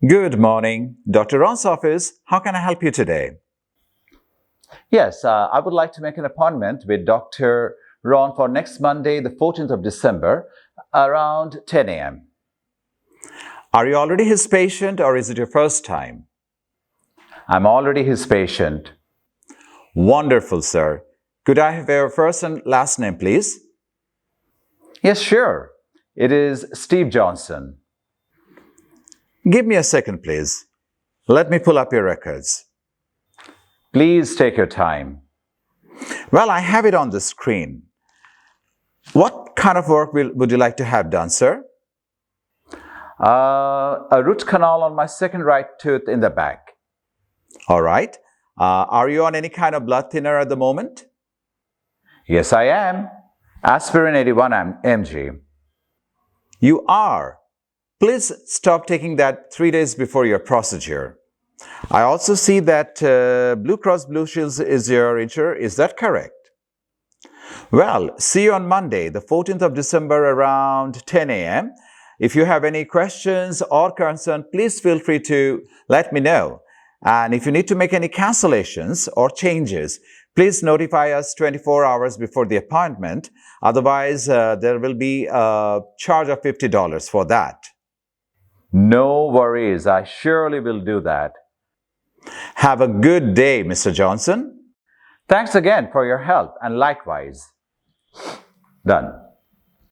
Good morning. Dr. Ron's office. How can I help you today? Yes, I would like to make an appointment with Dr. Ron for next Monday, the 14th of December, around 10 a.m. Are you already his patient or is it your first time? I'm already his patient. Wonderful, sir. Could I have your first and last name, please? Yes, sure. It is Steve Johnson. Give me a second, please. Let me pull up your records. Please take your time. Well, I have it on the screen. What kind of work would you like to have done, sir? A root canal on my second right tooth in the back. All right. Are you on any kind of blood thinner at the moment? Yes, I am. Aspirin 81 mg. You are. Please stop taking that 3 days before your procedure. I also see that Blue Cross Blue Shield is your insurer. Is that correct? Well, see you on Monday, the 14th of December around 10 a.m. If you have any questions or concern, please feel free to let me know. And if you need to make any cancellations or changes, please notify us 24 hours before the appointment. Otherwise, there will be a charge of $50 for that. No worries. I surely will do that. Have a good day, Mr. Johnson. Thanks again for your help, and likewise. Done.